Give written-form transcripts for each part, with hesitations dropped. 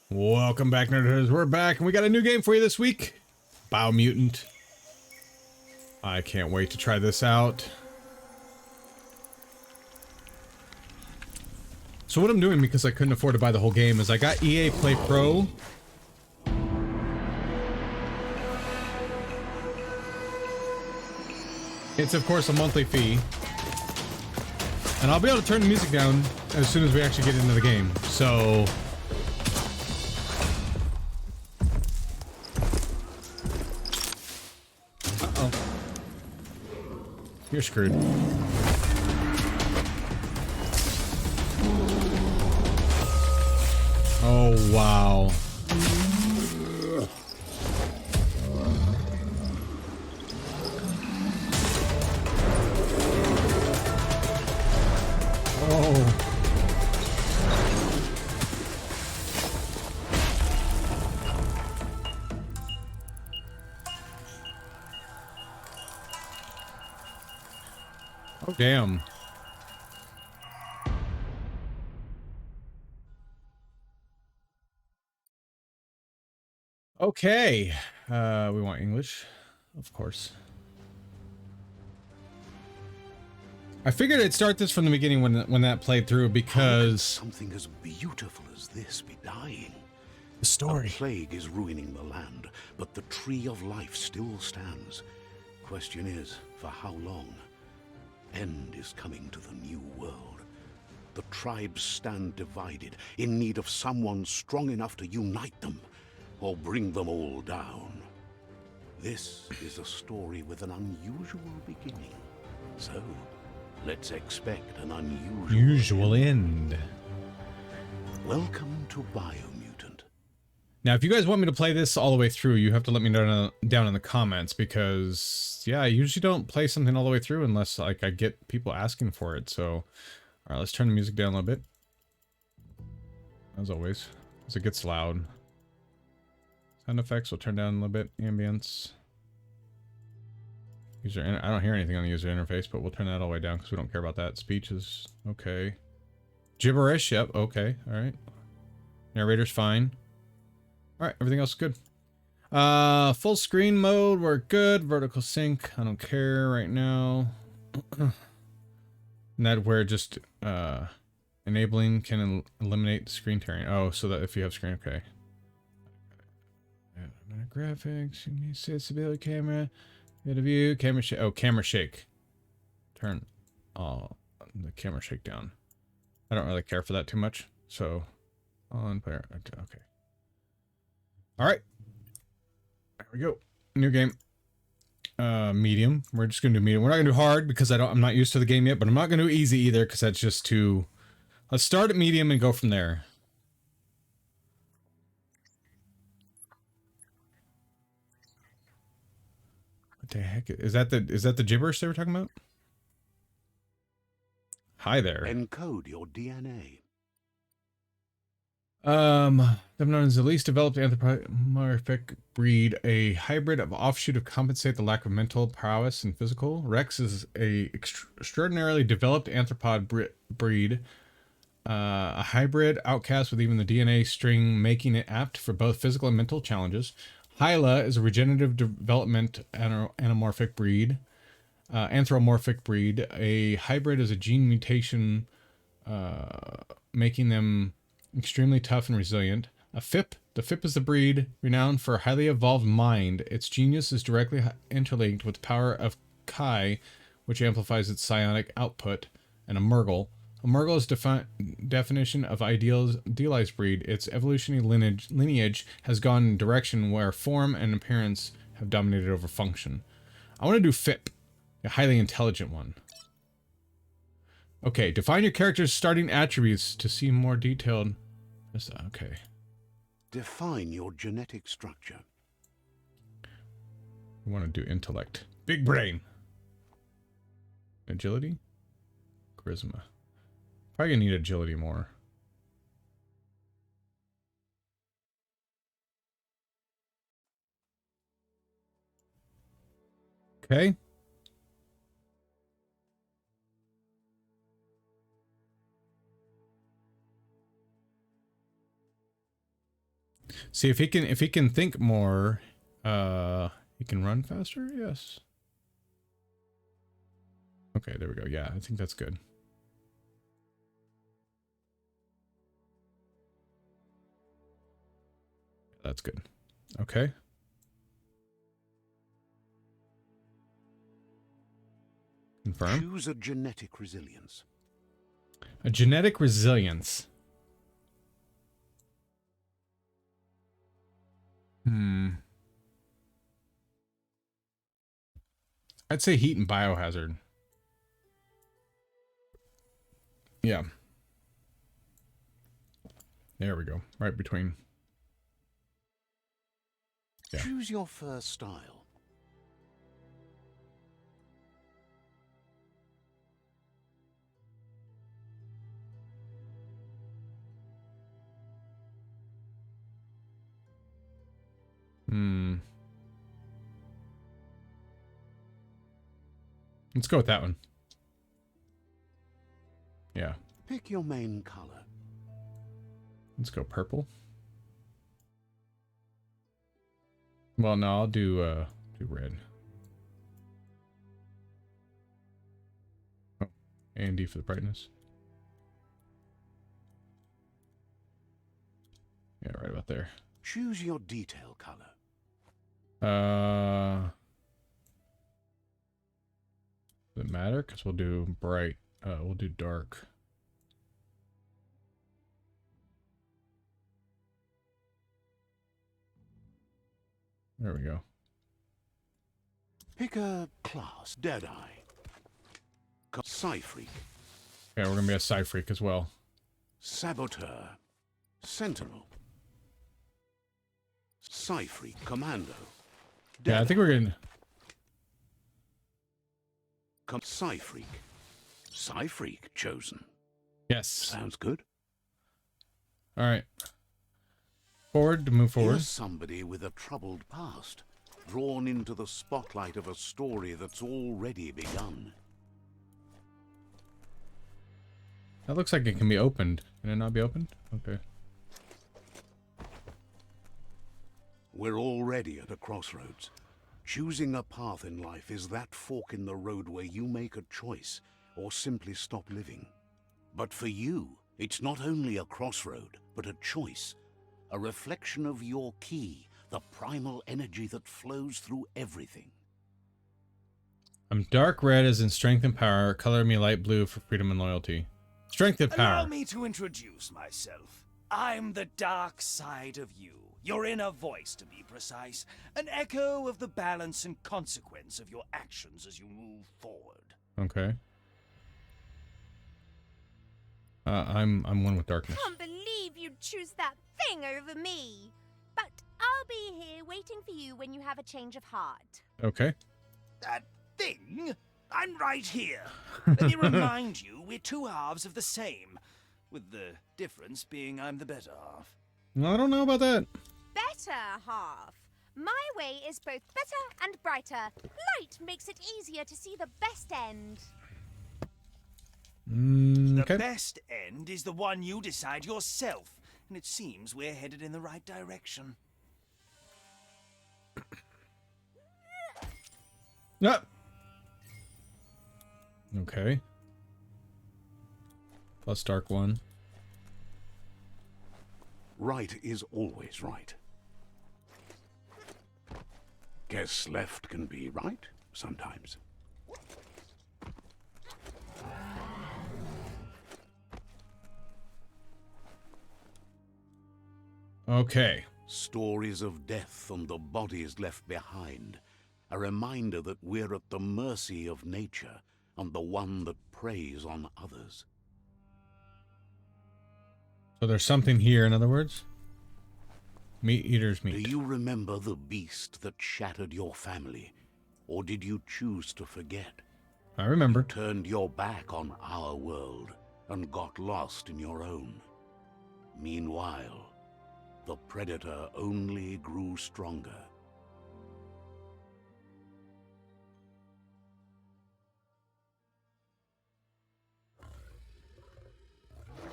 Welcome back, Nerdhooders. We're back, and we got a new game for you this week. BioMutant. I can't wait to try this out. So what I'm doing, because I couldn't afford to buy the whole game, is I got EA Play Pro. It's, of course, a monthly fee. And I'll be able to turn the music down as soon as we actually get into the game. So... Uh-oh. You're screwed. Oh, wow. Oh. Oh, damn. Okay. We want English, of course. I figured I'd start this from the beginning when that played through because something as beautiful as this be dying. The story. A plague is ruining the land, but the tree of life still stands. Question is, for how long? End is coming to the new world. The tribes stand divided, in need of someone strong enough to unite them, or bring them all down. This is a story with an unusual beginning. So, let's expect an unusual end. Welcome to BioMutant. Now, if you guys want me to play this all the way through, you have to let me know down in the comments because, yeah, I usually don't play something all the way through unless, like, I get people asking for it. So, all right, let's turn the music down a little bit. As always, as it gets loud. Sound effects will turn down a little bit. Ambience. I don't hear anything on the user interface, but we'll turn that all the way down because we don't care about that. Speech is okay. Gibberish, yep, okay, alright. Narrator's fine. Alright, everything else is good. Full screen mode, we're good. Vertical sync, I don't care right now. And that where just, enabling can eliminate the screen tearing. Oh, so that if you have screen, okay. Graphics, stability camera. Field of view, camera shake. Oh, camera shake. Turn the camera shake down. I don't really care for that too much. So, on player. Okay. All right. There we go. New game. Medium. We're just gonna do medium. We're not gonna do hard because I'm not used to the game yet. But I'm not gonna do easy either because that's just too. Let's start at medium and go from there. What the heck is that? Is that the gibberish they were talking about? Hi there. Encode your DNA. Them known as the least developed anthropomorphic breed, a hybrid of offshoot of compensate the lack of mental prowess and physical. Rex is a extraordinarily developed anthropod breed, a hybrid outcast with even the DNA string making it apt for both physical and mental challenges. Hyla is a regenerative development anamorphic breed. Anthropomorphic breed. A hybrid is a gene mutation, making them extremely tough and resilient. A FIP. The FIP is the breed renowned for a highly evolved mind. Its genius is directly interlinked with the power of Chi, which amplifies its psionic output. And a Murgle. A Murgle is definition of idealized breed. Its evolutionary lineage has gone in a direction where form and appearance have dominated over function. I want to do FIP. A highly intelligent one. Okay, define your character's starting attributes to see more detailed. Okay. Define your genetic structure. We want to do intellect. Big brain. Agility? Charisma. Probably gonna need agility more. Okay. See if he can think more. He can run faster. Yes. Okay, there we go. Yeah, I think that's good. That's good. Okay. Confirm. Choose a genetic resilience. A genetic resilience. I'd say heat and biohazard. Yeah. There we go. Right between. Yeah. Choose your first style. Let's go with that one. Yeah. Pick your main color. Let's go purple. Well, no, I'll do red. Oh, A and D for the brightness. Yeah, right about there. Choose your detail color. Does it matter? Because we'll do bright. We'll do dark. There we go. Pick a class. Deadeye. Psy-freak. Yeah, we're gonna be a Psy-freak as well. Saboteur. Sentinel. Psy-freak. Commando. Yeah, I think we're gonna... Psy-freak. Psy-freak chosen. Yes. Sounds good. All right. Forward to move forward. Here's somebody with a troubled past, drawn into the spotlight of a story that's already begun. That looks like it can be opened. Can it not be opened? Okay. We're already at a crossroads. Choosing a path in life is that fork in the road where you make a choice or simply stop living. But for you, it's not only a crossroad, but a choice. A reflection of your key, the primal energy that flows through everything. I'm dark red as in strength and power. Color me light blue for freedom and loyalty. Strength and power. Allow me to introduce myself. I'm the dark side of you. Your inner voice, to be precise. An echo of the balance and consequence of your actions as you move forward. Okay. I'm one with darkness. Can't believe you'd choose that thing over me. But I'll be here waiting for you when you have a change of heart. Okay. That thing? I'm right here. Let me remind you, we're two halves of the same. With the difference being I'm the better half. I don't know about that. Better half. My way is both better and brighter. Light makes it easier to see the best end. Okay. The best end is the one you decide yourself. And it seems we're headed in the right direction. Ah. Okay. Plus dark one. Right is always right. Guess left can be right sometimes. Okay. Stories of death and the bodies left behind. A reminder that we're at the mercy of nature and the one that preys on others. So there's something here, in other words? Meat eater's meat. Do you remember the beast that shattered your family? Or did you choose to forget? I remember. Turned your back on our world and got lost in your own. Meanwhile, the predator only grew stronger.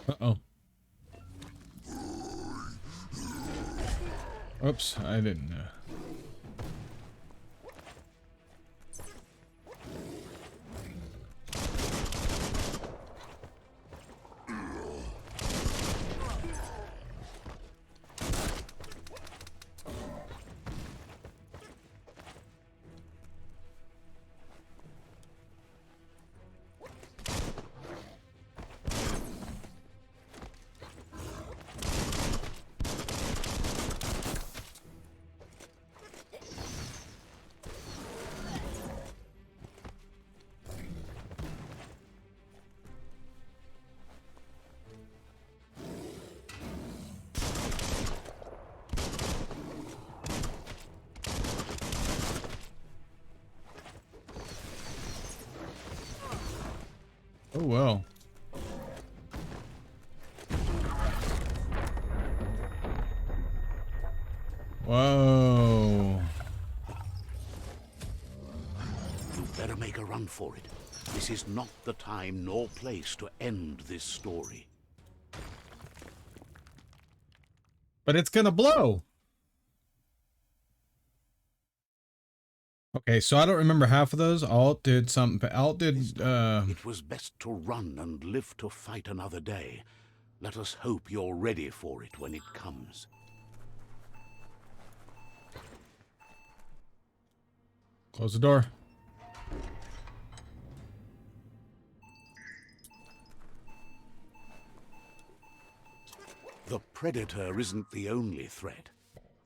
Uh-oh. Oops, I didn't. Oh, well. Whoa. You better make a run for it. This is not the time nor place to end this story. But it's gonna blow. Okay, so I don't remember half of those. Alt did something. Alt did, It was best to run and live to fight another day. Let us hope you're ready for it when it comes. close the door. The Predator isn't the only threat.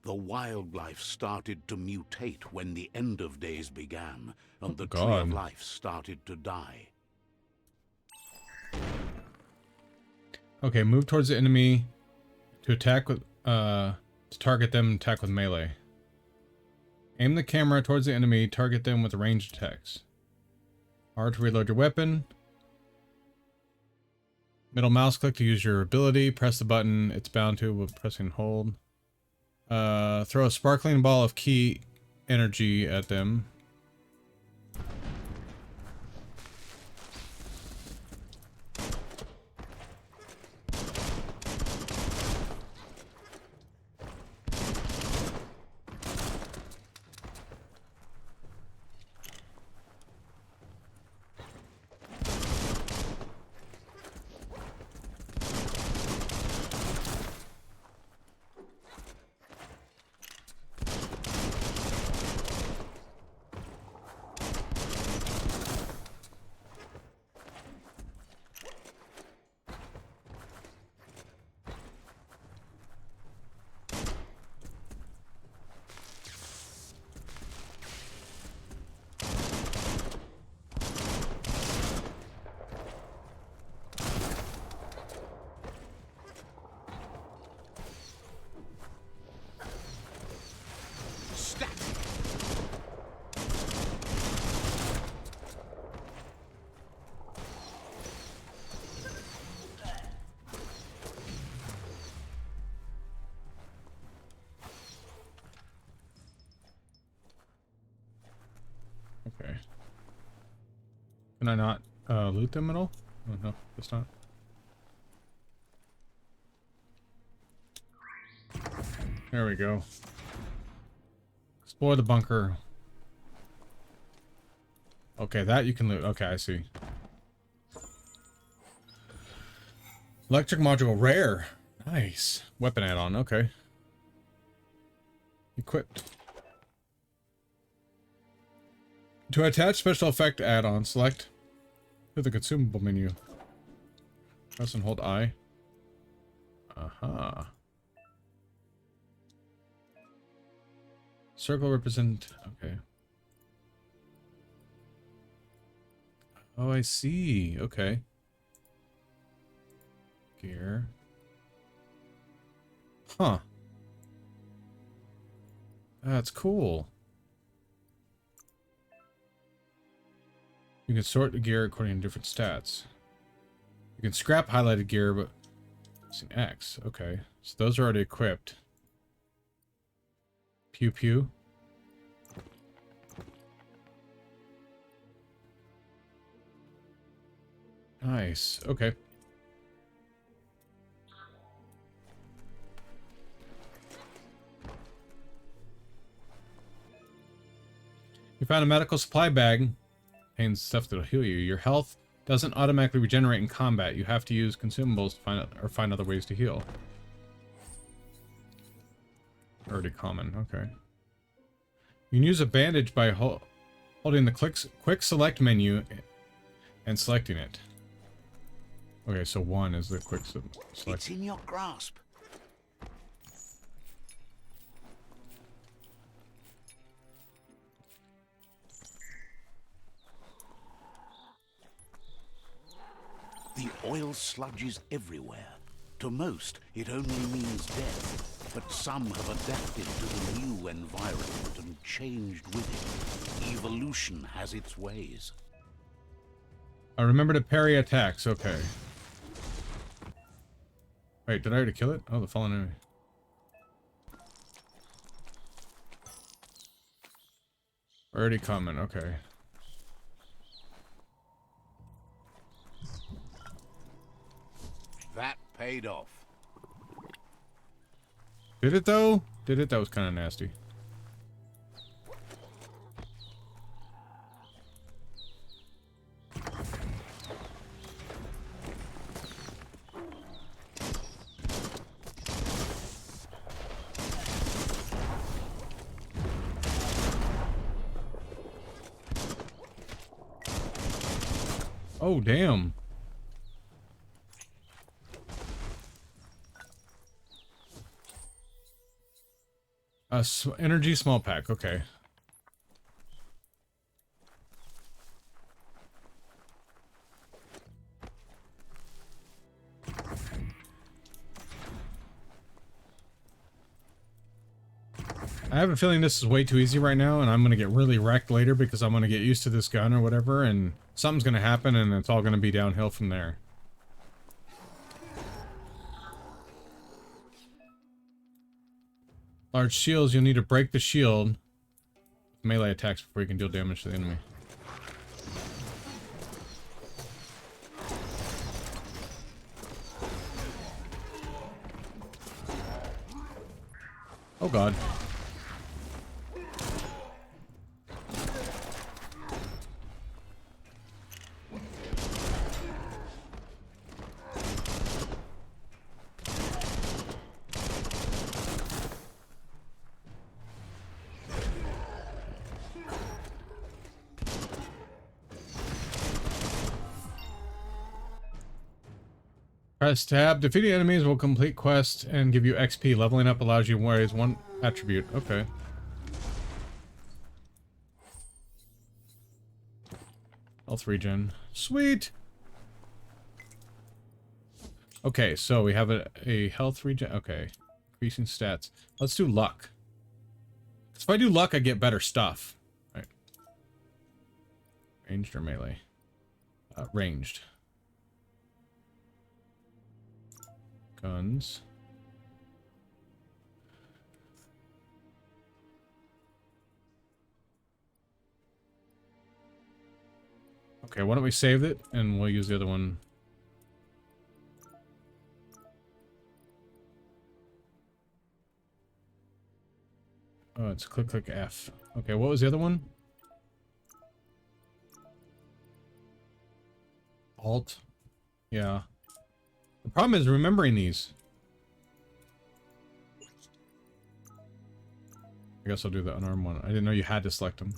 The wildlife started to mutate when the end of days began, and the Tree of Life started to die. Okay, move towards the enemy to attack with, to target them and attack with melee. Aim the camera towards the enemy, target them with ranged attacks. R to reload your weapon. Middle mouse click to use your ability. Press the button it's bound to with pressing and hold. Throw a sparkling ball of key energy at them. Okay. Can I not loot them at all? Oh, no, it's not. There we go. Explore the bunker. Okay, that you can loot. Okay, I see. Electric module rare. Nice. Weapon add-on. Okay. Equipped. To attach special effect add-on, select to the consumable menu. Press and hold I. Aha. Circle represent. Okay. Oh, I see. Okay. Gear. Huh. That's cool. You can sort the gear according to different stats. You can scrap highlighted gear, but using X. Okay. So those are already equipped. Pew pew. Nice. Okay. found a medical supply bag. Contains stuff that'll heal you. Your health doesn't automatically regenerate in combat. You have to use consumables to find other ways to heal. Already common. Okay. You can use a bandage by holding the quick select menu and selecting it. Okay, so 1 is the quick select. It's in your grasp. The oil sludges everywhere. To most, it only means death, but some have adapted to the new environment and changed with it. Evolution has its ways. I remember to parry attacks. Okay. Wait, did I already kill it? Oh, the fallen enemy. Already coming. Okay. That paid off. Did it though? Did it? That was kind of nasty. Oh, damn. Energy small pack, okay. I have a feeling this is way too easy right now, and I'm gonna get really wrecked later because I'm gonna get used to this gun or whatever, and something's gonna happen, and it's all gonna be downhill from there. Large shields, you'll need to break the shield with melee attacks before you can deal damage to the enemy. Oh god. Press tab. Defeating enemies will complete quest and give you XP. Leveling up allows you to raise one attribute. Okay. Health regen. Sweet! Okay, so we have a health regen. Okay. Increasing stats. Let's do luck. Because if I do luck, I get better stuff. Right. Ranged or melee? Ranged. Guns. Okay, why don't we save it and we'll use the other one. Oh, it's click F. Okay, what was the other one? Alt. Yeah. The problem is remembering these. I guess I'll do the unarmed one. I didn't know you had to select them.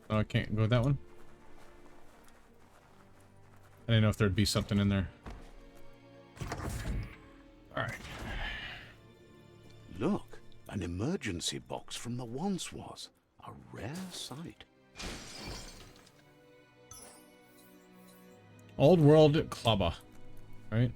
Oh, I can't go with that one. I didn't know if there'd be something in there. Alright. Look, an emergency box from the once was. A rare sight. Old World Clubber. Right?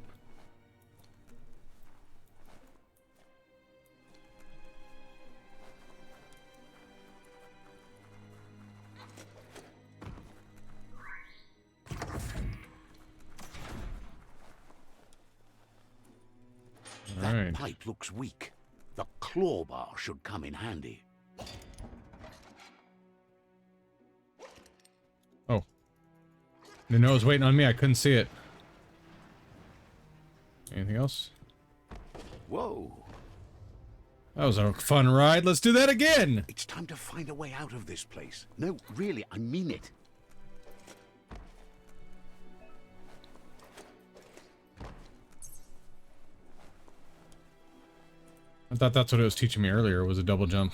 That pipe looks weak. claw bar should come in handy. Oh. The nose waiting on me. I couldn't see it. Anything else? Whoa. That was a fun ride. Let's do that again. It's time to find a way out of this place. No, really, I mean it. I thought that's what it was teaching me earlier, was a double jump.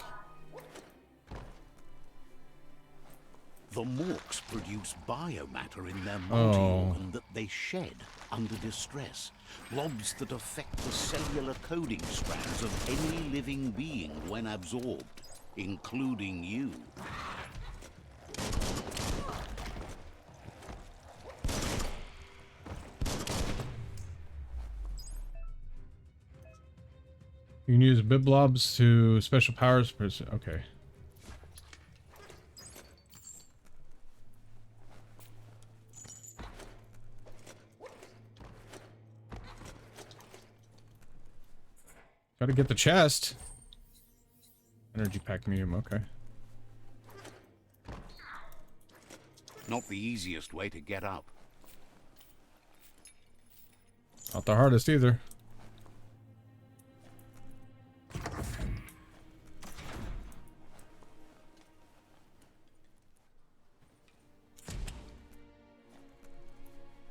The morks produce biomatter in their Oh. multi-organ that they shed under distress. Blobs that affect the cellular coding strands of any living being when absorbed, including you. You can use biblobs to special powers. Okay. Gotta get the chest. Energy pack medium, okay. Not the easiest way to get up. Not the hardest either.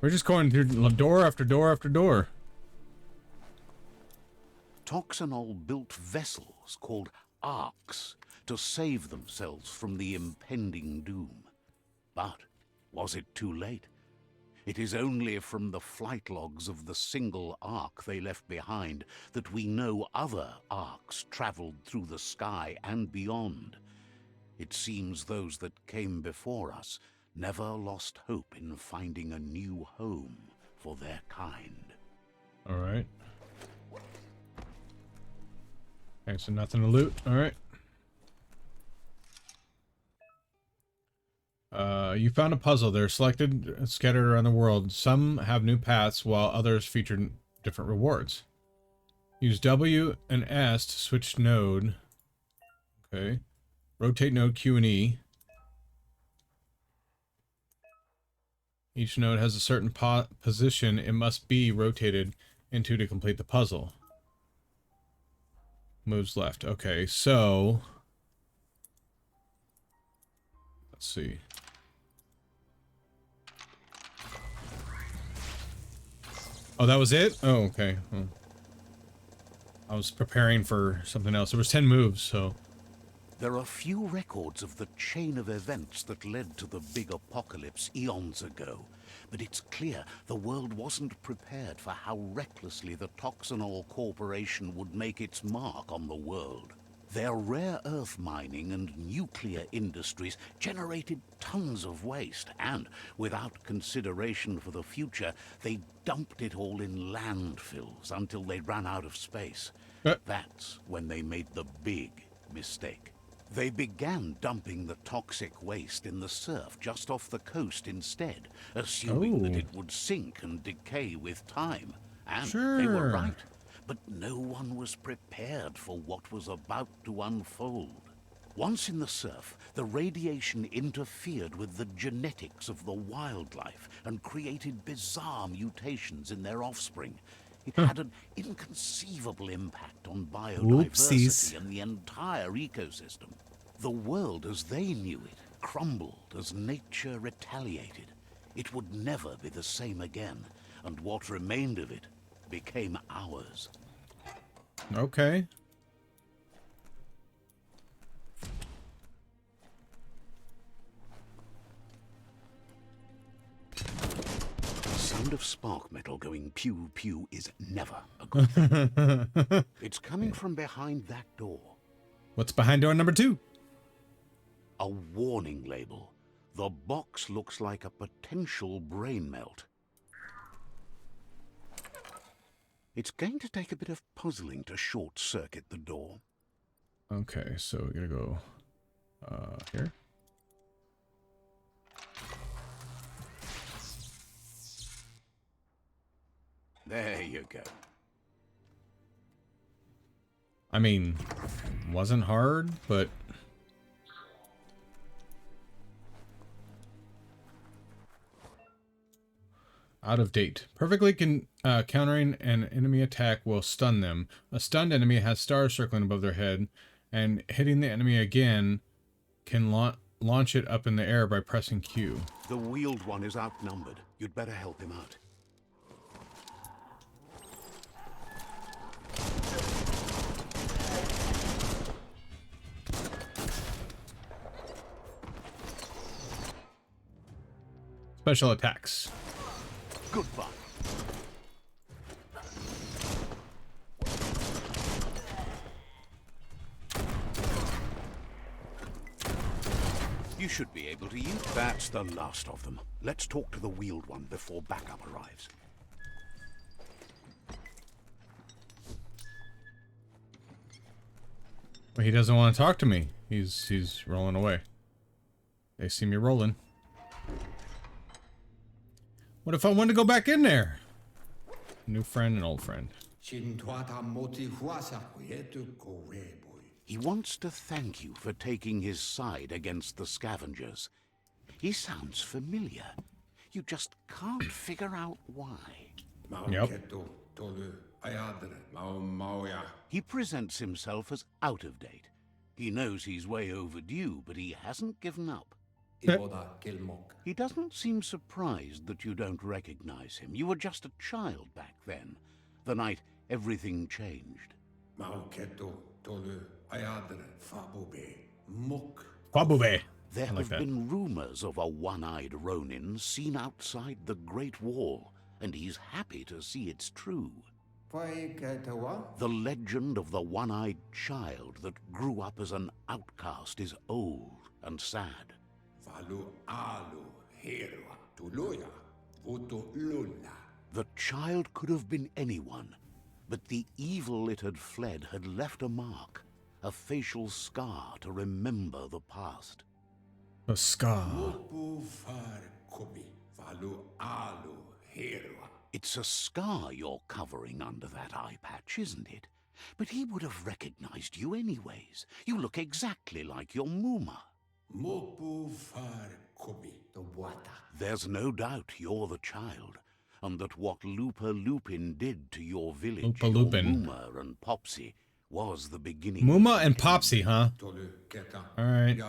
We're just going through door after door after door. Toxanol built vessels called arks to save themselves from the impending doom. But was it too late? It is only from the flight logs of the single ark they left behind that we know other arks traveled through the sky and beyond. It seems those that came before us never lost hope in finding a new home for their kind. All right. Okay, so nothing to loot. All right. You found a puzzle. They're selected, scattered around the world. Some have new paths, while others feature different rewards. Use W and S to switch node. Okay. Rotate node Q and E. Each node has a certain position it must be rotated into to complete the puzzle. Moves left. Okay, so... let's see. Oh, that was it? Oh, okay. Oh. I was preparing for something else. There was 10 moves, so... There are few records of the chain of events that led to the big apocalypse eons ago, but it's clear the world wasn't prepared for how recklessly the Toxanol Corporation would make its mark on the world. Their rare earth mining and nuclear industries generated tons of waste, and without consideration for the future, they dumped it all in landfills until they ran out of space. That's when they made the big mistake. They began dumping the toxic waste in the surf just off the coast instead, assuming that it would sink and decay with time. And they were right. But no one was prepared for what was about to unfold. Once in the surf, the radiation interfered with the genetics of the wildlife and created bizarre mutations in their offspring. It had an inconceivable impact on biodiversity and the entire ecosystem. The world as they knew it crumbled as nature retaliated. It would never be the same again, and what remained of it became ours. Okay. Sound of spark metal going pew pew is never a good thing. It's coming from behind that door. What's behind door number 2? A warning label. The box looks like a potential brain melt. It's going to take a bit of puzzling to short-circuit the door. Okay, so we're gonna go here. There you go. I mean, wasn't hard, but... Out of date. Perfectly countering an enemy attack will stun them. A stunned enemy has stars circling above their head, and hitting the enemy again can launch it up in the air by pressing Q. The wheeled one is outnumbered. You'd better help him out. Special attacks. Goodbye. You should be able to use... That's the last of them. Let's talk to the wheeled one before backup arrives. Well, he doesn't want to talk to me. He's rolling away. They see me rolling. What if I wanted to go back in there? New friend and old friend. He wants to thank you for taking his side against the scavengers. He sounds familiar. You just can't figure out why. Yep. He presents himself as out of date. He knows he's way overdue, but he hasn't given up. He doesn't seem surprised that you don't recognize him. You were just a child back then, the night everything changed. Kwabube. There I like have that. been rumors of a one-eyed Ronin seen outside the Great Wall, and he's happy to see it's true. The legend of the one-eyed child that grew up as an outcast is old and sad. The child could have been anyone, but the evil it had fled had left a mark, a facial scar to remember the past. A scar. It's a scar you're covering under that eye patch, isn't it? But he would have recognized you anyways. You look exactly like your Muma. There's no doubt you're the child, and that what Lupa Lupin did to your village, Lupa Lupin. Muma and Popsy, was the beginning. Muma and Popsy, huh? Alright.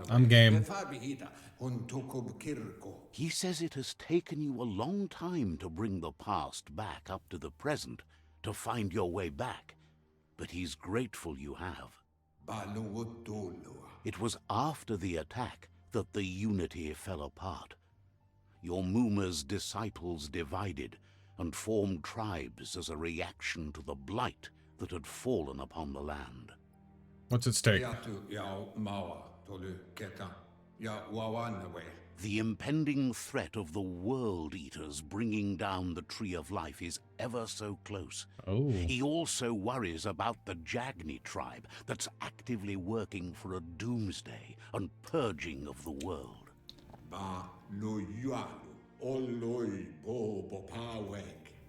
I'm game. He says it has taken you a long time to bring the past back up to the present, to find your way back, but he's grateful you have. It was after the attack that the unity fell apart. Your Muma's disciples divided and formed tribes as a reaction to the blight that had fallen upon the land. What's at stake? The impending threat of the World Eaters bringing down the Tree of Life is ever so close. Oh. He also worries about the Jagni tribe that's actively working for a doomsday and purging of the world.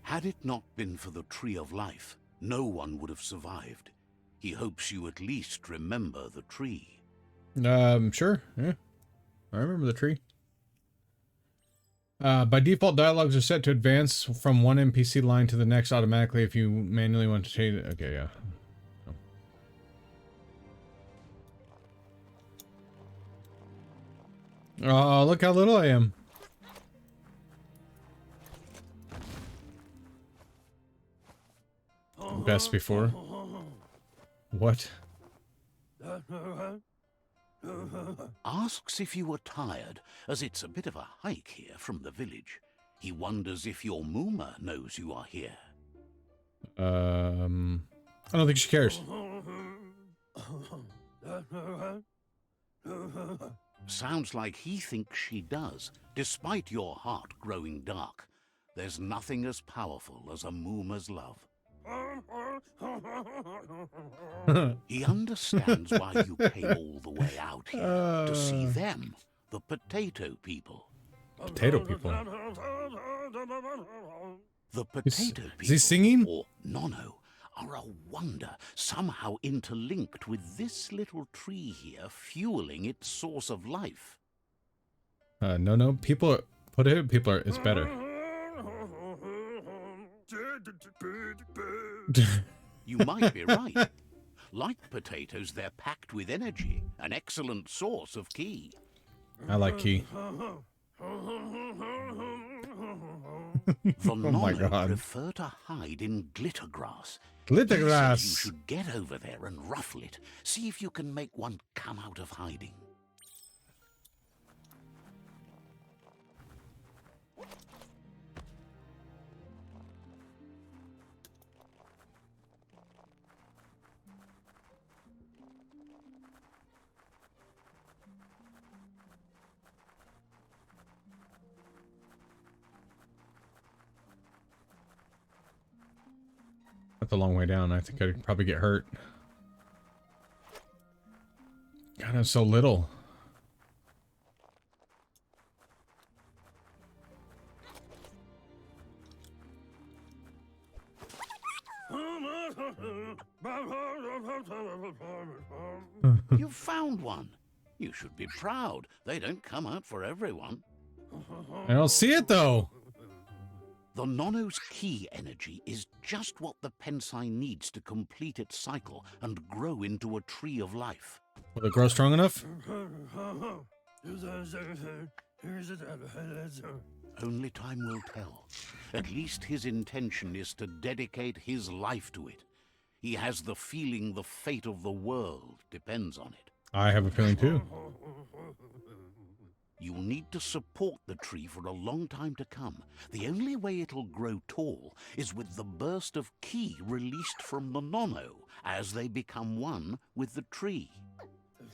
Had it not been for the Tree of Life, no one would have survived. He hopes you at least remember the tree. Sure. Yeah. I remember the tree. By default, dialogues are set to advance from one NPC line to the next automatically if you manually want to change it. Okay, yeah. Oh, look how little I am. Best before. What? Asks if you were tired, as it's a bit of a hike here from the village. He wonders if your Muma knows you are here. I don't think she cares. Sounds like he thinks she does, despite your heart growing dark. There's nothing as powerful as a Muma's love. He understands why you came all the way out here, to see them, the potato people. Potato people. The potato people, is he singing? or Nono, are a wonder, somehow interlinked with this little tree here, fueling its source of life. No, people it's better. You might be right. Like potatoes, they're packed with energy, an excellent source of ki. I like key. The Oh my Nono God. prefer to hide in glitter grass. Glitter He says grass. you should get over there and ruffle it. See if you can make one come out of hiding. That's a long way down. I think I'd probably get hurt. God, I'm so little. You've found one. You should be proud. They don't come out for everyone. I don't see it though. The Nono's ki energy is just what the Pensai needs to complete its cycle and grow into a tree of life. Will it grow strong enough? Only time will tell. At least his intention is to dedicate his life to it. He has the feeling the fate of the world depends on it. I have a feeling too. You'll need to support the tree for a long time to come. The only way it'll grow tall is with the burst of ki released from the Nono as they become one with the tree.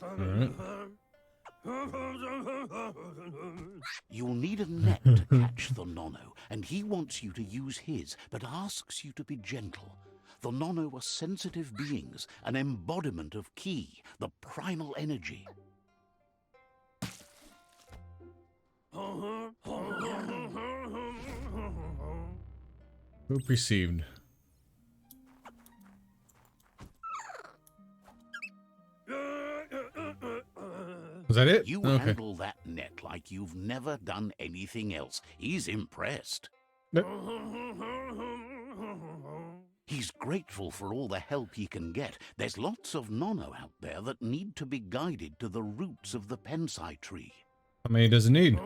All right. You'll need a net to catch the Nono, and he wants you to use his, but asks you to be gentle. The Nono are sensitive beings, an embodiment of ki, the primal energy. Hoop received. Was that it? You Okay. handle that net like you've never done anything else. He's impressed. Yep. He's grateful for all the help he can get. There's lots of Nono out there that need to be guided to the roots of the Pensai tree. How many does it need?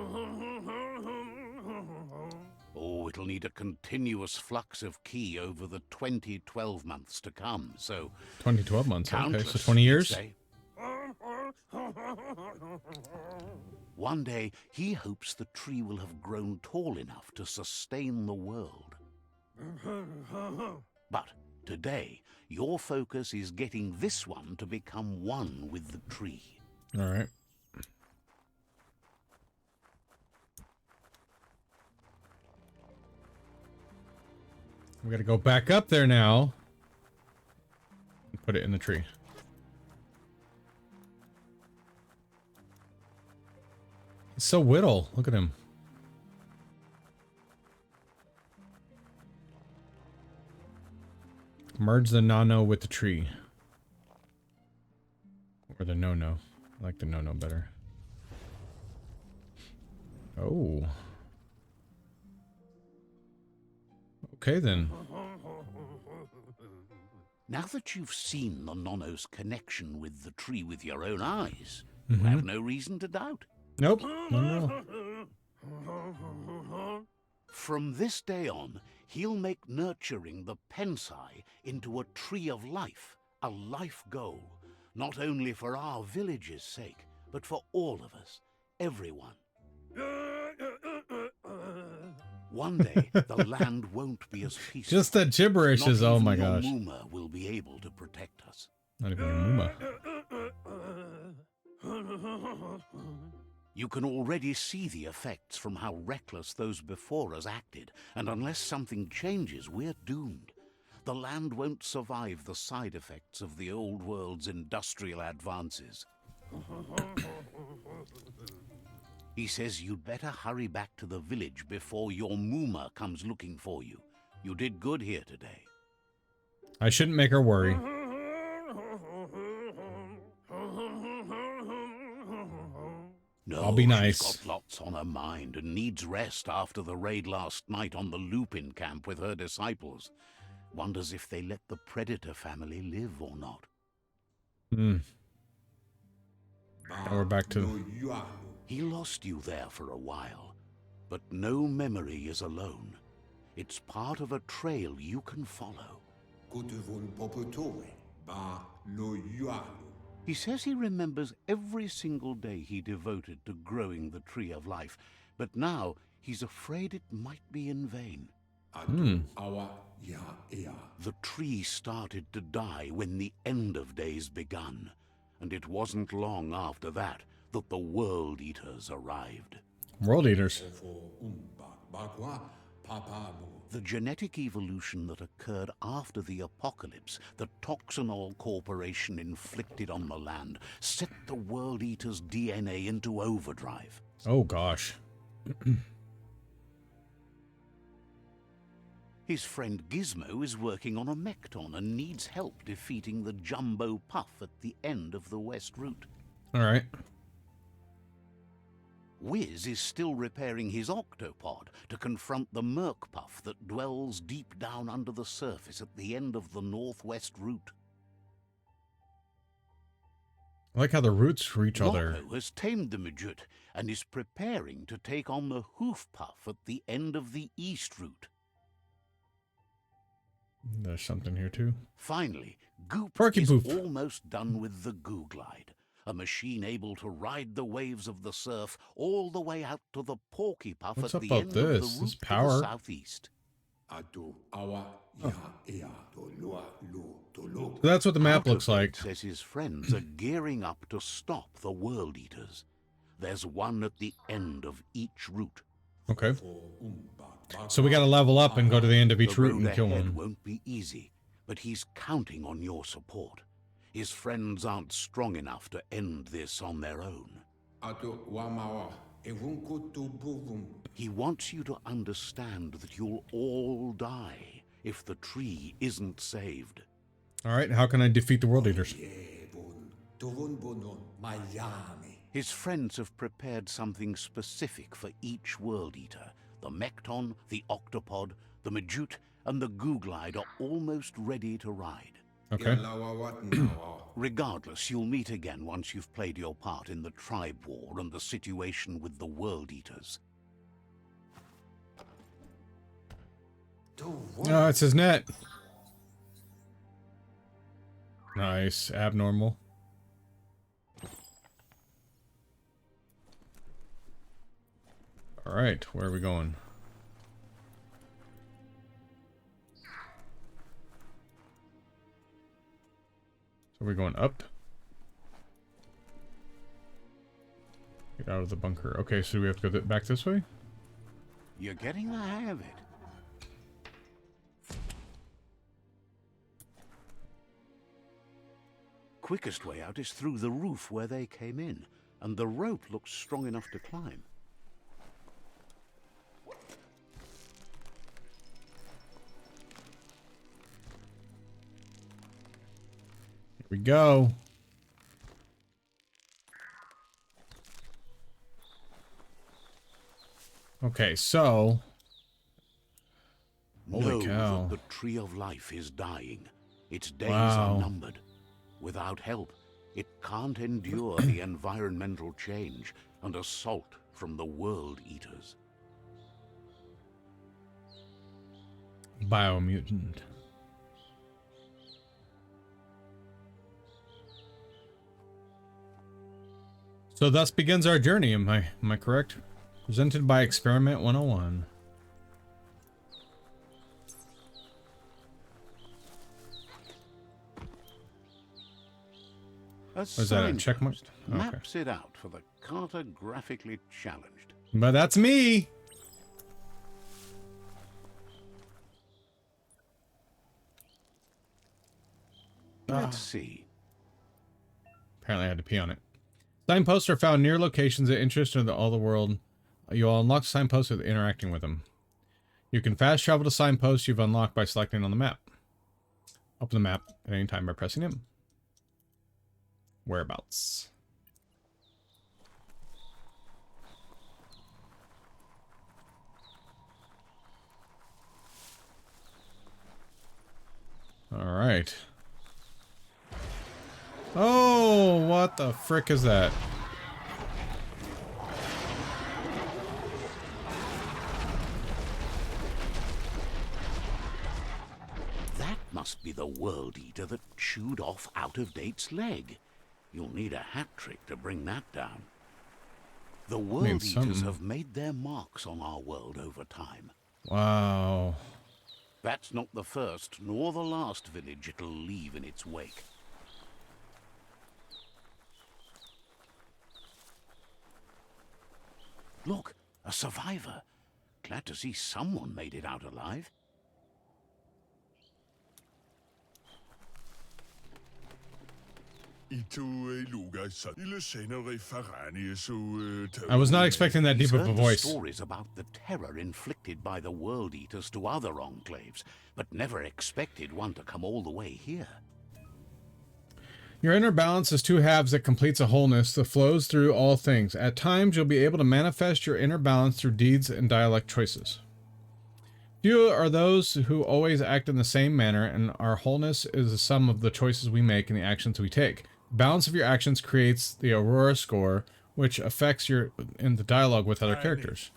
Oh, it'll need a continuous flux of ki over the 12 months to come, so 12 months. Okay, countless, so 20 you'd years? say. One day, he hopes the tree will have grown tall enough to sustain the world. But today, your focus is getting this one to become one with the tree. All right. We gotta go back up there now and put it in the tree. He's so whittle. Look at him. Merge the Nono with the tree. Or the No-No. I like the No-No better. Oh. Okay then. Now that you've seen the Nono's connection with the tree with your own eyes, you have no reason to doubt. Nope. No. From this day on, he'll make nurturing the Pensai into a tree of life, a life goal, not only for our village's sake, but for all of us, everyone. One day, the land won't be as peaceful. Just that gibberish Not is, oh even my your gosh. Muma will be able to protect us. Not even a Muma. You can already see the effects from how reckless those before us acted, and unless something changes, we're doomed. The land won't survive the side effects of the old world's industrial advances. He says you'd better hurry back to the village before your Muma comes looking for you. You did good here today. I shouldn't make her worry. No, I'll be nice. She's got lots on her mind and needs rest after the raid last night on the Lupin camp with her disciples. Wonders if they let the Predator family live or not. Hmm. Now we're back to... He lost you there for a while, but no memory is alone. It's part of a trail you can follow. He says he remembers every single day he devoted to growing the Tree of Life, but now he's afraid it might be in vain. The tree started to die when the end of days begun, and it wasn't long after that that the World Eaters arrived. World Eaters? The genetic evolution that occurred after the apocalypse that Toxinol Corporation inflicted on the land set the World Eaters' DNA into overdrive. Oh, gosh. His friend Gizmo is working on a Mekton and needs help defeating the Jumbo Puff at the end of the West Route. All right. Wiz is still repairing his octopod to confront the Merc Puff that dwells deep down under the surface at the end of the Northwest Route. I like how the roots reach all their... Loco has tamed the Majut and is preparing to take on the Hoof Puff at the end of the East Route. There's something here, too. Finally, Goop Porky is Poop. almost done with the Goo Glide, a machine able to ride the waves of the surf all the way out to the Porky Puff What's at up the about end this? of the This route to power. the southeast. So that's what the map looks like. Says his friends are gearing up to stop the World Eaters. There's one at the end of each route. Okay. So we gotta level up and go to the end of each The route road and kill ahead one. won't be easy, but he's counting on your support. His friends aren't strong enough to end this on their own. He wants you to understand that you'll all die if the tree isn't saved. All right, how can I defeat the World Eaters? His friends have prepared something specific for each World Eater. The Mekton, the Octopod, the Majut, and the Goo Glide are almost ready to ride. Okay. Regardless, you'll meet again once you've played your part in the tribe war and the situation with the World Eaters. Oh, it's his net. Nice. Abnormal. All right, where are we going? So we're going up. Get out of the bunker. Okay, so we have to go back this way? You're getting the hang of it. Quickest way out is through the roof where they came in, and the rope looks strong enough to climb. Here we go. Okay, so... Holy Know cow. that the Tree of Life is dying. Its days Wow. are numbered. Without help, it can't endure the environmental change and assault from the World Eaters. BioMutant. So thus begins our journey, am I correct? Presented by Experiment 101. Was Was that a check mark? Okay. Maps it out for the cartographically challenged. But that's me! Let's see. Apparently I had to pee on it. Signposts are found near locations of interest in all the world. You'll unlock signposts with interacting with them. You can fast travel to signposts you've unlocked by selecting on the map. open the map at any time by pressing M. Whereabouts? All right. Oh, what the frick is that? That must be the World Eater that chewed off Out-of-Date's leg. You'll need a hat trick to bring that down. The World Eaters have made their marks on our world over time. Wow. That's not the first nor the last village it'll leave in its wake. Look, a survivor. Glad to see someone made it out alive. I was not expecting that deep of a voice. Stories about the terror inflicted by the World Eaters to other enclaves, but never expected one to come all the way here. Your inner balance is two halves that completes a wholeness that flows through all things. At times, you'll be able to manifest your inner balance through deeds and dialect choices. Few are those who always act in the same manner, and our wholeness is the sum of the choices we make and the actions we take. Balance of your actions creates the Aurora score, which affects your in the dialogue with other characters.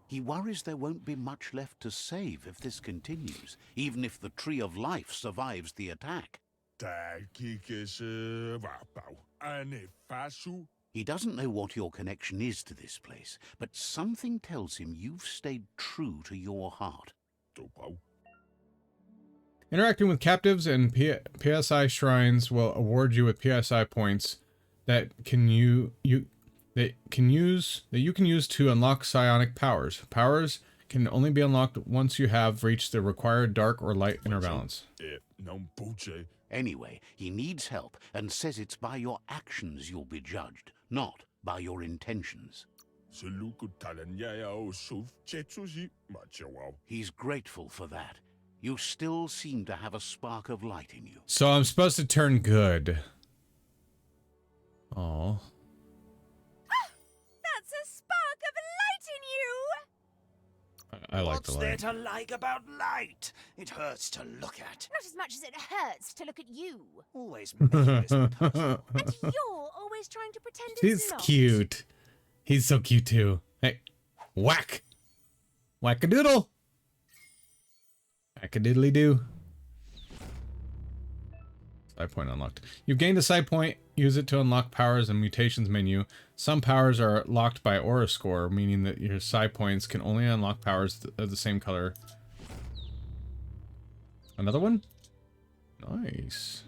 He worries there won't be much left to save if this continues, even if the Tree of Life survives the attack. He doesn't know what your connection is to this place, but something tells him you've stayed true to your heart. Interacting with captives and PSI shrines will award you with PSI points that you can use to unlock psionic powers. Powers can only be unlocked once you have reached the required dark or light inner balance. Anyway, he needs help and says it's by your actions you'll be judged, not by your intentions. He's grateful for that. You still seem to have a spark of light in you. So I'm supposed to turn good. Oh. That's a spark of light in you! I like the What's light. there to like about light? It hurts to look at. Not as much as it hurts to look at you. Always meaningless and personal. And you're always trying to pretend it's He's not. cute. He's so cute too. Hey, whack. Whack-a-doodle. Whack-a-diddly-doo. Side point unlocked. You've gained a side point. Use it to unlock powers and mutations menu. Some powers are locked by aura score, meaning that your side points can only unlock powers of the same color. Another one? Nice.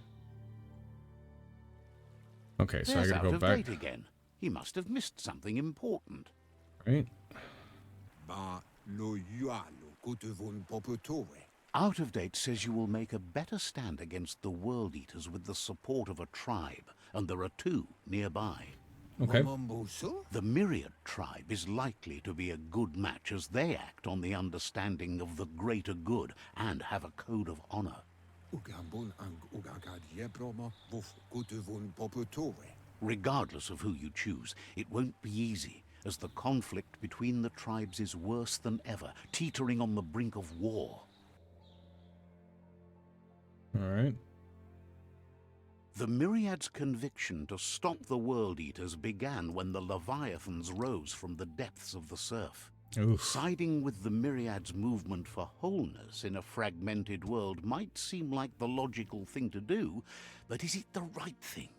Okay, so There's I gotta go back. Out-of-Date again. He must have missed something important. Right? Out-of-Date says you will make a better stand against the World Eaters with the support of a tribe, and there are two nearby. Okay. The Myriad tribe is likely to be a good match as they act on the understanding of the greater good and have a code of honor. Regardless of who you choose, it won't be easy, as the conflict between the tribes is worse than ever, teetering on the brink of war. All right. The Myriad's conviction to stop the World Eaters began when the Leviathans rose from the depths of the surf. Oof. Siding with the Myriad's movement for wholeness in a fragmented world might seem like the logical thing to do, but is it the right thing?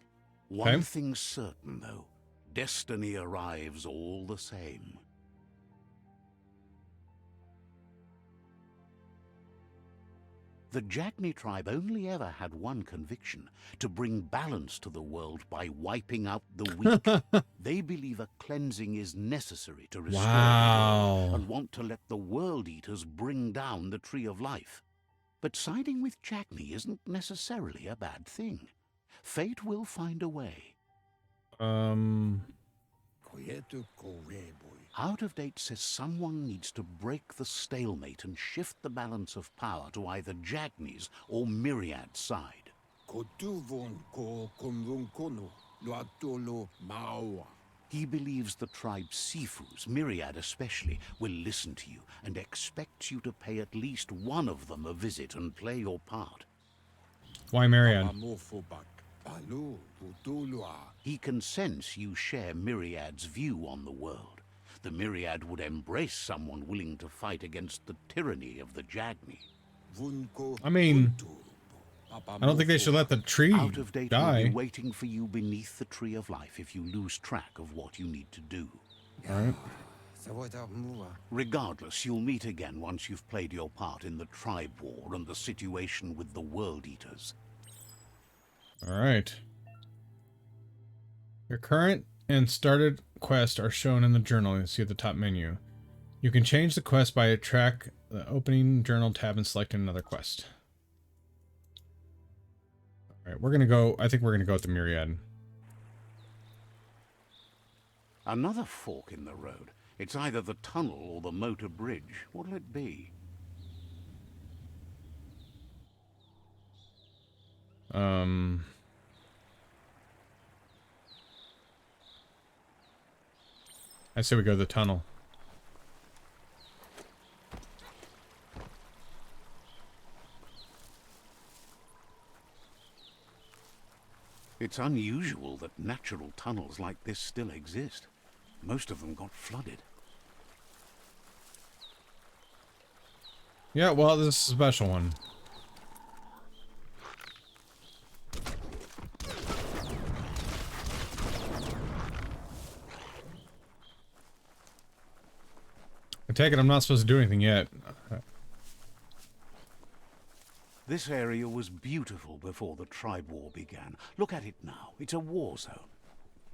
One thing's certain, though. Destiny arrives all the same. The Jagni tribe only ever had one conviction: to bring balance to the world by wiping out the weak. They believe a cleansing is necessary to restore the world, and want to let the World Eaters bring down the Tree of Life. But siding with Jagni isn't necessarily a bad thing. Fate will find a way. Out of Date says someone needs to break the stalemate and shift the balance of power to either Jagni's or Myriad's side. He believes the tribe Sifus, Myriad especially, will listen to you and expects you to pay at least one of them a visit and play your part. Why Myriad? He can sense you share Myriad's view on the world. The Myriad would embrace someone willing to fight against the tyranny of the Jagni. I mean, I don't think they should let the tree Out of Date will die. be waiting for you beneath the Tree of Life if you lose track of what you need to do. Alright. Regardless, you'll meet again once you've played your part in the tribe war and the situation with the World Eaters. Alright. Your current and started quest are shown in the journal you see at the top menu. You can change the quest by track the opening journal tab and select another quest. Alright, we're gonna go, I think we're gonna go with the Myriad. Another fork in the road. It's either the tunnel or the motor bridge. What'll it be? I say we go to the tunnel. It's unusual that natural tunnels like this still exist. Most of them got flooded. Yeah, well, this is a special one. I take it I'm not supposed to do anything yet. This area was beautiful before the tribe war began. Look at it now. It's a war zone.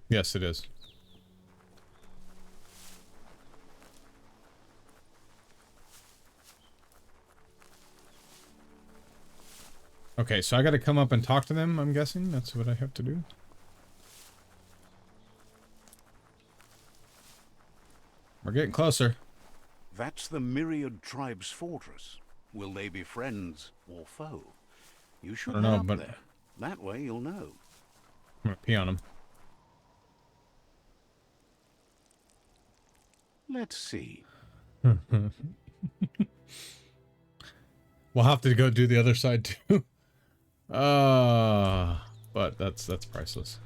Yes, it is. Okay, so I gotta come up and talk to them, I'm guessing? That's what I have to do? We're getting closer. That's the Myriad tribe's fortress. Will they be friends or foe? You should don't head know, up but- there. That way you'll know. I'm gonna pee on them. Let's see. We'll have to go do the other side too. But that's priceless.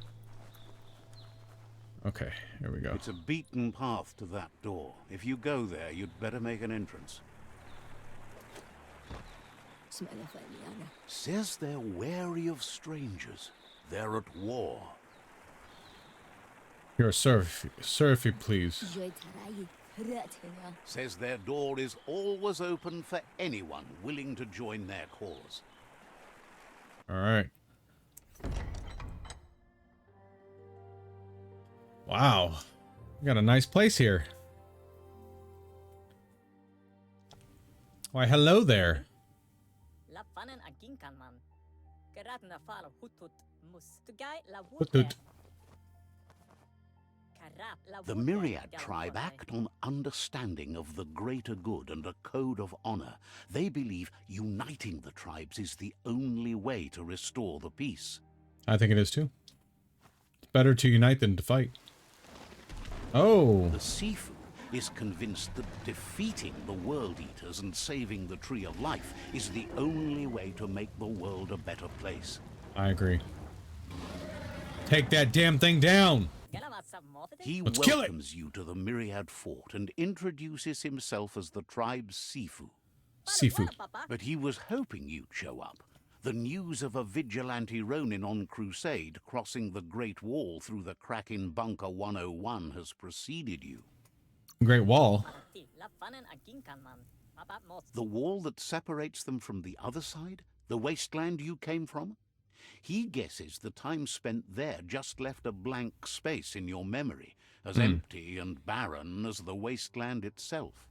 Okay, here we go. It's a beaten path to that door. If you go there, you'd better make an entrance. Says they're wary of strangers. They're at war. Here, sir, if you please. Says their door is always open for anyone willing to join their cause. All right. Wow, we got a nice place here. Why, hello there. Hutut. The Myriad tribe act on understanding of the greater good and a code of honor. They believe uniting the tribes is the only way to restore the peace. I think it is too. It's better to unite than to fight. Oh, The Sifu is convinced that defeating the World Eaters and saving the Tree of Life is the only way to make the world a better place. I agree. Take that damn thing down. He Let's kill it. welcomes you to the Myriad Fort and introduces himself as the tribe's Sifu. Sifu. But he was hoping you'd show up. The news of a vigilante Ronin on crusade crossing the Great Wall through the crack in Bunker 101 has preceded you. Great Wall. The wall that separates them from the other side? The wasteland you came from? He guesses the time spent there just left a blank space in your memory, as empty and barren as the wasteland itself.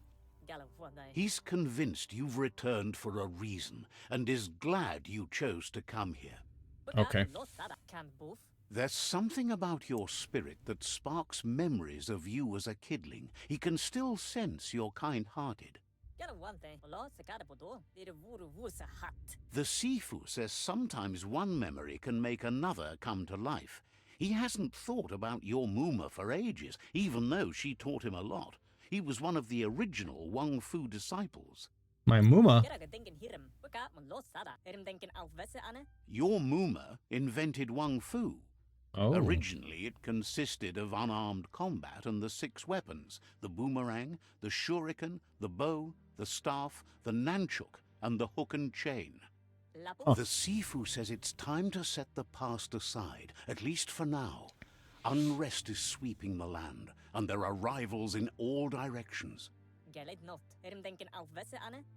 He's convinced you've returned for a reason, and is glad you chose to come here. Okay. There's something about your spirit that sparks memories of you as a kidling. He can still sense you're kind-hearted. The Sifu says sometimes one memory can make another come to life. He hasn't thought about your Muma for ages, even though she taught him a lot. He was one of the original Wang Fu disciples. My Muma? Your Muma invented Wang Fu. Oh. Originally, it consisted of unarmed combat and the 6 weapons: the boomerang, the shuriken, the bow, the staff, the nunchuk, and the hook and chain. Oh. The Sifu says it's time to set the past aside, at least for now. Unrest is sweeping the land, and there are rivals in all directions.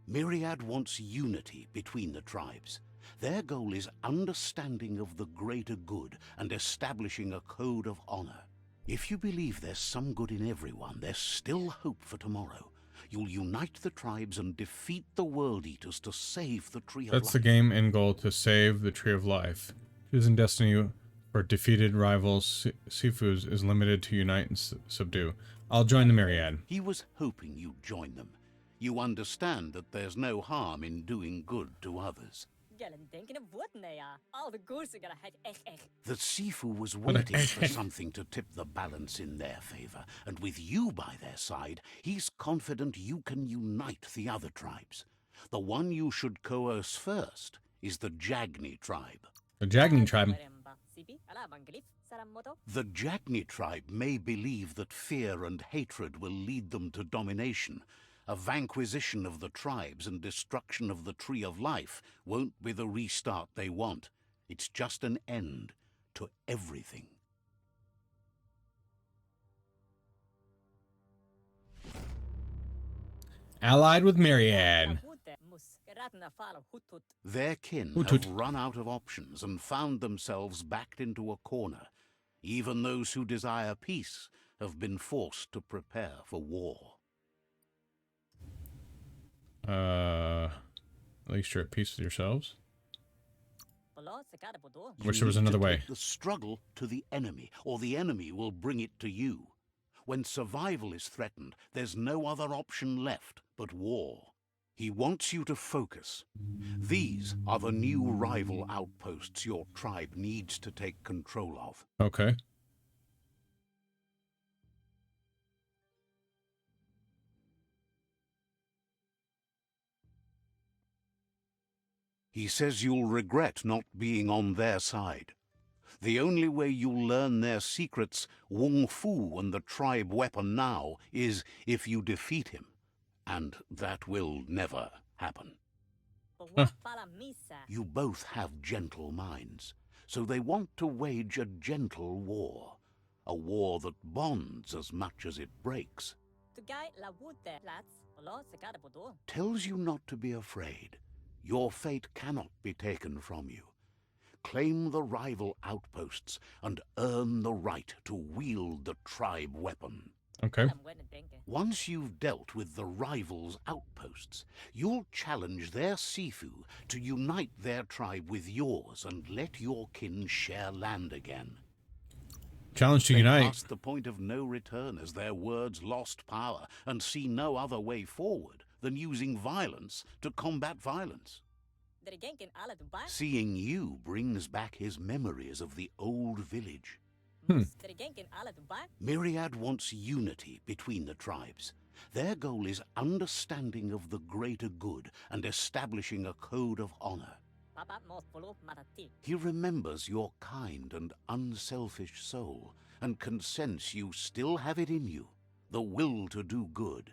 Myriad wants unity between the tribes. Their goal is understanding of the greater good and establishing a code of honor. If you believe there's some good in everyone, there's still hope for tomorrow. You'll unite the tribes and defeat the World Eaters to save the Tree of Life. That's the game end goal, to save the Tree of Life. Choosing destiny for defeated rivals Sifus is limited to unite and subdue. I'll join the Myriad. He was hoping you'd join them. You understand that there's no harm in doing good to others. The Sifu was waiting for something to tip the balance in their favor, and with you by their side, he's confident you can unite the other tribes. The one you should coerce first is the Jagni tribe. The Jagni tribe? The Jagni tribe may believe that fear and hatred will lead them to domination. A vanquisition of the tribes and destruction of the Tree of Life won't be the restart they want. It's just an end to everything. Allied with Myriad. Their kin Hutut. have run out of options and found themselves backed into a corner. Even those who desire peace have been forced to prepare for war. At least you're at peace with yourselves. Wish You there was need to another way. take the struggle to the enemy, or the enemy will bring it to you. When survival is threatened, there's no other option left but war. He wants you to focus. These are the new rival outposts your tribe needs to take control of. Okay. He says you'll regret not being on their side. The only way you'll learn their secrets, Wung Fu and the tribe weapon now, is if you defeat him. And that will never happen. You both have gentle minds, so they want to wage a gentle war. A war that bonds as much as it breaks. Tells you not to be afraid. Your fate cannot be taken from you. Claim the rival outposts and earn the right to wield the tribe weapon. Okay. Once you've dealt with the rivals' outposts, you'll challenge their Sifu to unite their tribe with yours and let your kin share land again. Challenge to They unite. passed the point of no return as their words lost power and see no other way forward than using violence to combat violence. Seeing you brings back his memories of the old village. Myriad wants unity between the tribes. Their goal is understanding of the greater good and establishing a code of honor. He remembers your kind and unselfish soul and can sense you still have it in you, the will to do good.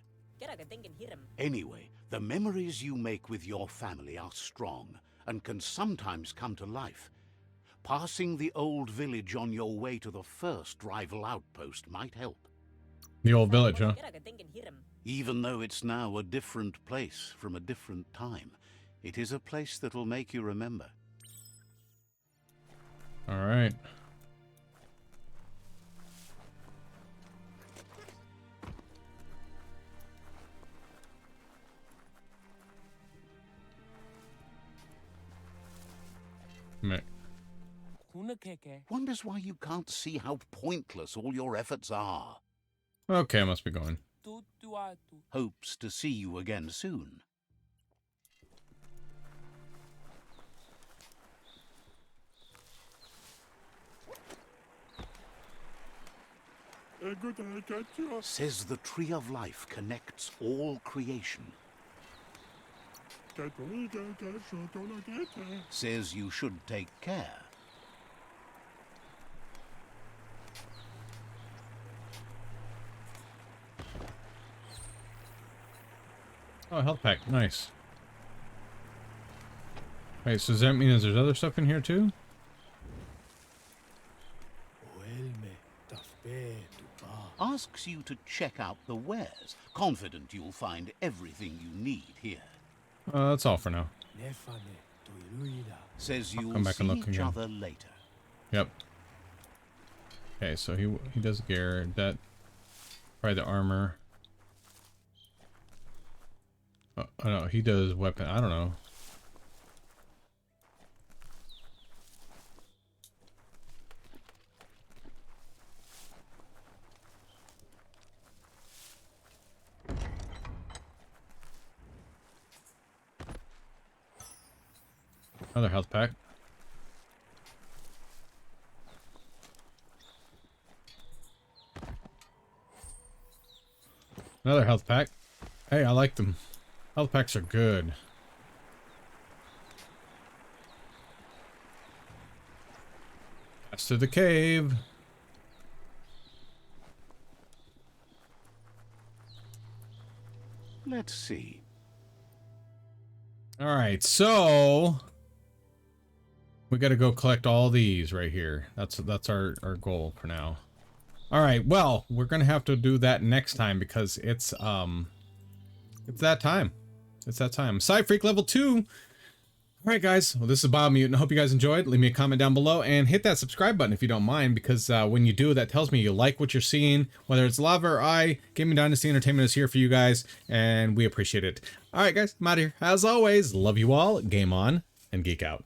Anyway, the memories you make with your family are strong and can sometimes come to life. Passing the old village on your way to the first rival outpost might help. The old village, huh? Even though it's now a different place from a different time, it is a place that'll make you remember. All right. Wonders why you can't see how pointless all your efforts are. Okay, I must be going. Hopes to see you again soon. Says the Tree of Life connects all creation. Says you should take care. Oh, health pack. Nice. Wait, so does that mean there's other stuff in here too? Asks you to check out the wares, confident you'll find everything you need here. That's all for now. Says come you'll back see and look each again. other later. Yep. Okay, so he does gear. That probably the armor. Oh no, he does weapon. I don't know. Another health pack. Another health pack. Hey, I like them. Health packs are good. That's to the cave. Let's see. All right, so we got to go collect all these right here. That's our goal for now. All right, well, we're gonna have to do that next time because it's that time. It's that time. Side Freak level 2. All right, guys. Well, this is BioMutant. I hope you guys enjoyed. Leave me a comment down below and hit that subscribe button if you don't mind, because when you do, that tells me you like what you're seeing. Whether it's Lava or I, Gaming Dynasty Entertainment is here for you guys, and we appreciate it. All right, guys. I'm out of here. As always, love you all. Game on and geek out.